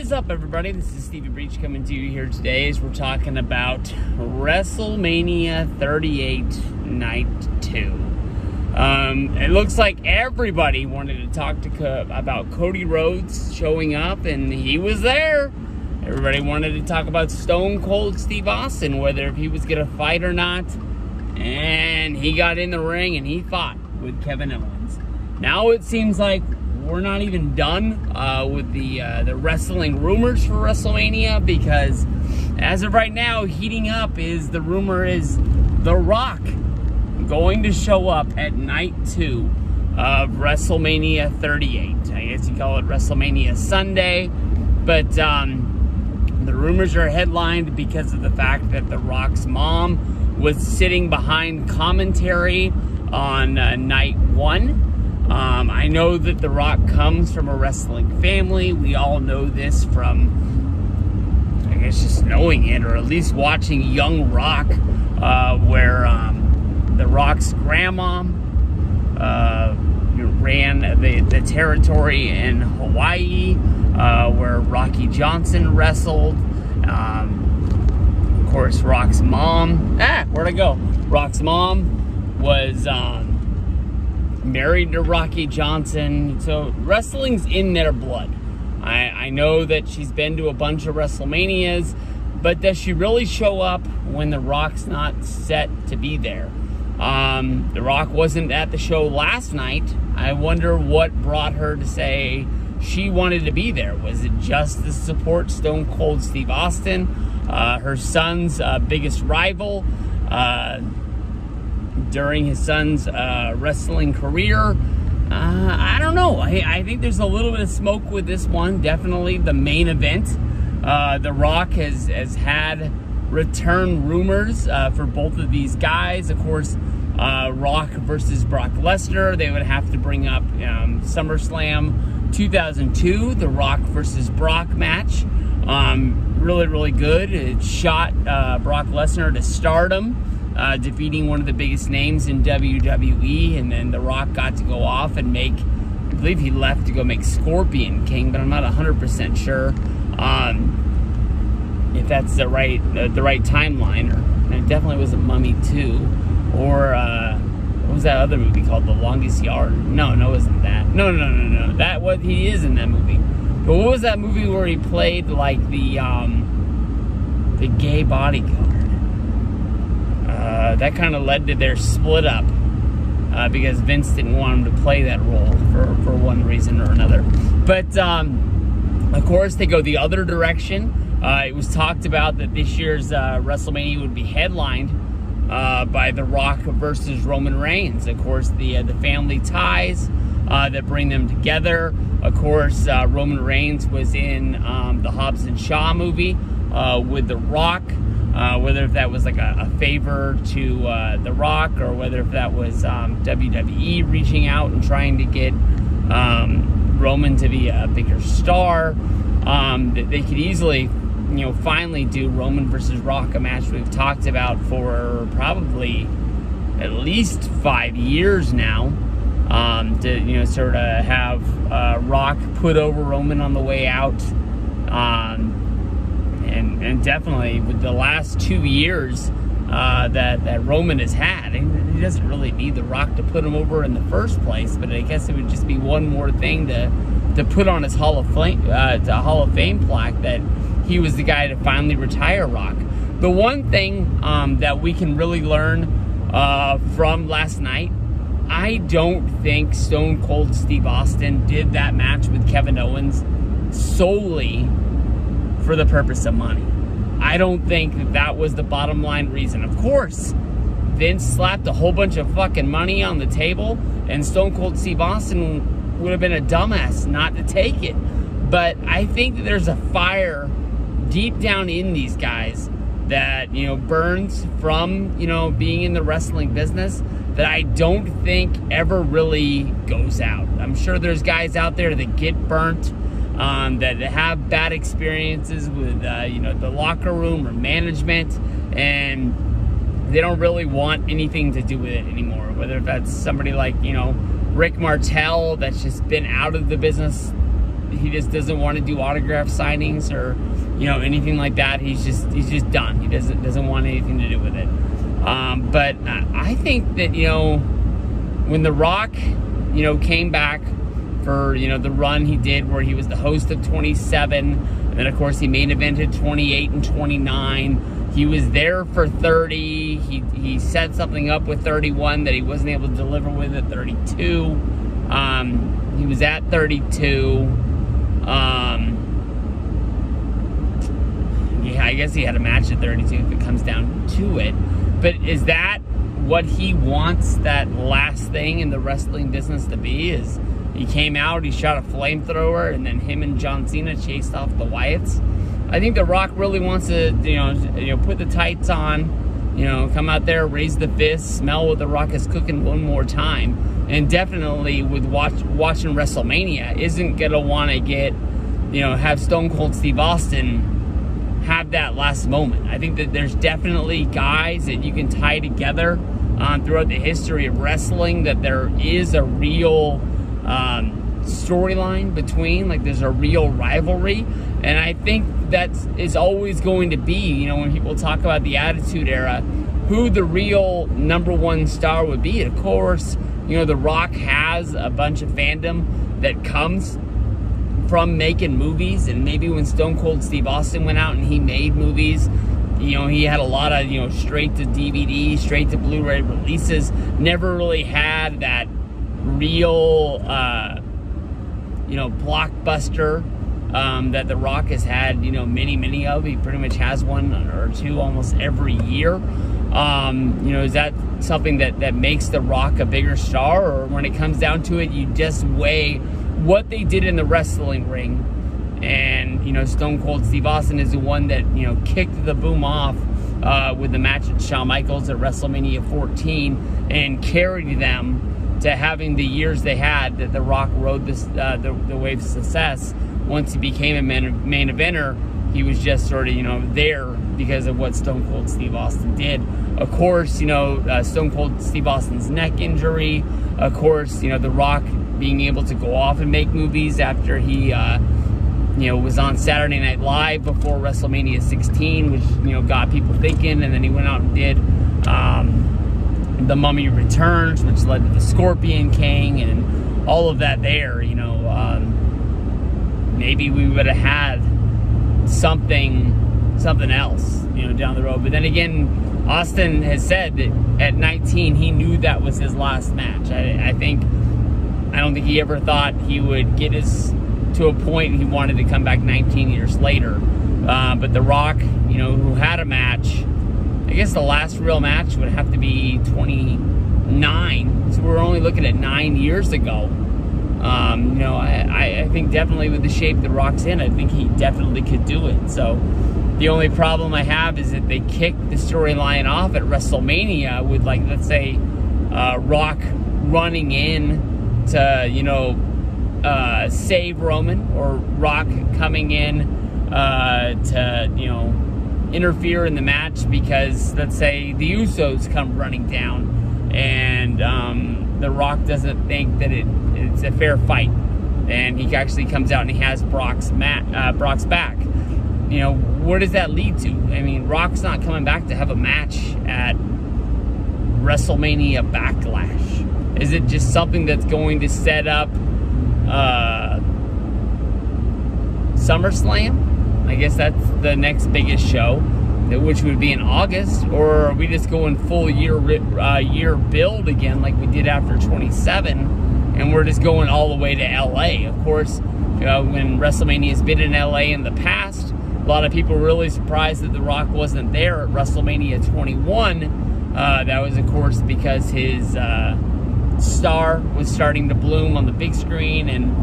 is up, everybody? This is Stevie Breach coming to you here today as we're talking about WrestleMania 38 Night 2. It looks like everybody wanted to talk about Cody Rhodes showing up, and he was there. Everybody wanted to talk about Stone Cold Steve Austin, whether if he was going to fight or not. And he got in the ring and he fought with Kevin Owens. Now it seems like we're not even done with the wrestling rumors for WrestleMania, because as of right now, heating up is the rumor is The Rock going to show up at night 2 of WrestleMania 38. I guess you call it WrestleMania Sunday, but the rumors are headlined because of the fact that The Rock's mom was sitting behind commentary on night 1. I know that The Rock comes from a wrestling family. We all know this from, I guess, just knowing it, or at least watching Young Rock, where The Rock's grandma ran the territory in Hawaii, where Rocky Johnson wrestled. Of course, Rock's mom, where'd I go? Rock's mom was married to Rocky Johnson, so wrestling's in their blood. I know that she's been to a bunch of WrestleManias, but does she really show up when The Rock's not set to be there? The Rock wasn't at the show last night. I wonder what brought her to say she wanted to be there. Was it just to support Stone Cold Steve Austin, her son's biggest rival, during his son's wrestling career? I don't know. I think there's a little bit of smoke with this one. Definitely the main event. The Rock has had return rumors for both of these guys. Of course, Rock versus Brock Lesnar. They would have to bring up SummerSlam 2002, the Rock versus Brock match. Really, really good. It shot Brock Lesnar to stardom, defeating one of the biggest names in WWE, and then The Rock got to go off and make, I believe he left to go make Scorpion King, but I'm not 100% sure if that's the right timeline. Or it definitely wasn't Mummy 2, or what was that other movie called? The Longest Yard? No, it wasn't that. No. He is in that movie. But what was that movie where he played like the gay bodyguard? That kind of led to their split up, because Vince didn't want him to play that role for one reason or another. But of course, they go the other direction. It was talked about that this year's WrestleMania would be headlined by The Rock versus Roman Reigns. Of course, the family ties that bring them together. Of course, Roman Reigns was in the Hobbs and Shaw movie with The Rock. Whether if that was like a favor to The Rock, or whether if that was WWE reaching out and trying to get Roman to be a bigger star. They could easily, finally do Roman versus Rock, a match we've talked about for probably at least 5 years now. To sort of have Rock put over Roman on the way out. And definitely with the last 2 years that Roman has had, he doesn't really need The Rock to put him over in the first place, but I guess it would just be one more thing to put on his Hall of Fame plaque, that he was the guy to finally retire Rock. The one thing that we can really learn from last night, I don't think Stone Cold Steve Austin did that match with Kevin Owens solely for the purpose of money. I don't think that was the bottom line reason. Of course, Vince slapped a whole bunch of fucking money on the table, and Stone Cold Steve Austin would have been a dumbass not to take it. But I think that there's a fire deep down in these guys that, burns from, being in the wrestling business, that I don't think ever really goes out. I'm sure there's guys out there that get burnt, that have bad experiences with, the locker room or management, and they don't really want anything to do with it anymore. Whether that's somebody like, Rick Martel, that's just been out of the business he just doesn't want to do autograph signings or, you know, anything like that. He's just done. He doesn't want anything to do with it. But I think that, you know, when The Rock, you know, came back for, you know, the run he did where he was the host of 27, and then of course he main evented 28 and 29. He was there for 30. He set something up with 31 that he wasn't able to deliver with at 32. He was at 32. Yeah, I guess he had a match at 32 if it comes down to it. But is that what he wants that last thing in the wrestling business to be? Is he came out, he shot a flamethrower, and then him and John Cena chased off the Wyatts? I think The Rock really wants to, you know, put the tights on, you know, come out there, raise the fist, smell what The Rock is cooking one more time, and definitely with watching WrestleMania isn't gonna want to get, you know, have Stone Cold Steve Austin have that last moment. I think that there's definitely guys that you can tie together throughout the history of wrestling, that there is a real storyline between, like there's a real rivalry, and I think that is always going to be, you know, when people talk about the Attitude Era, who the real #1 star would be. Of course, you know, The Rock has a bunch of fandom that comes from making movies, and maybe when Stone Cold Steve Austin went out and he made movies, you know, he had a lot of, you know, straight to DVD, straight to Blu-ray releases, never really had that real, you know, blockbuster that The Rock has had, you know, many of. He pretty much has one or two almost every year. You know, is that something that makes The Rock a bigger star? Or when it comes down to it, you just weigh what they did in the wrestling ring. And, you know, Stone Cold Steve Austin is the one that, you know, kicked the boom off with the match at Shawn Michaels at WrestleMania 14 and carried them to having the years they had that The Rock rode this, the wave of success. Once he became a main eventer, he was just sort of, you know, there because of what Stone Cold Steve Austin did. Of course, you know, Stone Cold Steve Austin's neck injury. Of course, you know, The Rock being able to go off and make movies after he, you know, was on Saturday Night Live before WrestleMania 16, which, you know, got people thinking. And then he went out and did The Mummy Returns, which led to The Scorpion King and all of that there, you know. Maybe we would have had something else, you know, down the road. But then again, Austin has said that at 19, he knew that was his last match. I don't think he ever thought he would get to a point he wanted to come back 19 years later. But The Rock, you know, who had a match, I guess the last real match would have to be 29. So we're only looking at 9 years ago. You know, I think definitely with the shape The Rock's in, I think he definitely could do it. So the only problem I have is that they kicked the storyline off at WrestleMania with, like, let's say, Rock running in to, you know, save Roman, or Rock coming in to, you know, interfere in the match because, let's say, the Usos come running down and The Rock doesn't think that it's a fair fight, and he actually comes out and he has Brock's back. You know, where does that lead to? I mean, Rock's not coming back to have a match at WrestleMania Backlash. Is it just something that's going to set up SummerSlam? I guess that's the next biggest show, which would be in August. Or are we just going full year build again like we did after 27, and we're just going all the way to LA? Of course, when WrestleMania has been in LA in the past, a lot of people were really surprised that The Rock wasn't there at WrestleMania 21. That was, of course, because his star was starting to bloom on the big screen, and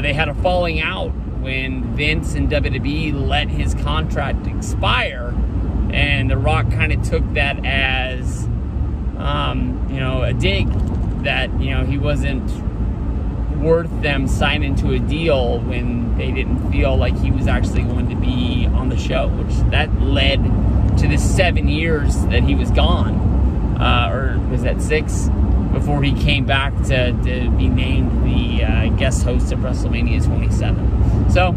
they had a falling out when Vince and WWE let his contract expire, and The Rock kind of took that as, you know, a dig that, you know, he wasn't worth them signing to a deal when they didn't feel like he was actually going to be on the show, which that led to the 7 years that he was gone, or was that 6, before he came back to be named the guest host of WrestleMania 27. So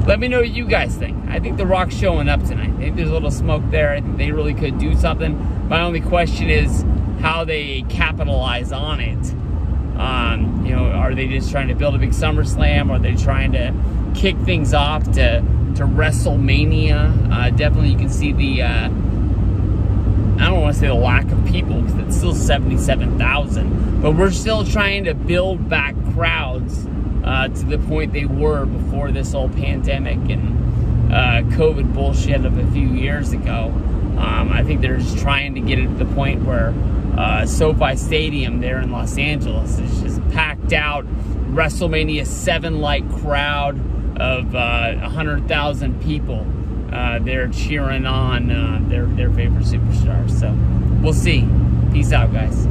let me know what you guys think. I think The Rock's showing up tonight. I think there's a little smoke there. I think they really could do something. My only question is how they capitalize on it. You know, are they just trying to build a big SummerSlam? Or are they trying to kick things off to Wrestlemania? Definitely you can see the, I don't want to say the lack of people, because it's still 77,000. But we're still trying to build back crowds to the point they were before this whole pandemic and COVID bullshit of a few years ago. I think they're just trying to get it to the point where SoFi Stadium there in Los Angeles is just packed out, WrestleMania 7-like crowd of 100,000 people. They're cheering on their favorite superstars. So we'll see. Peace out, guys.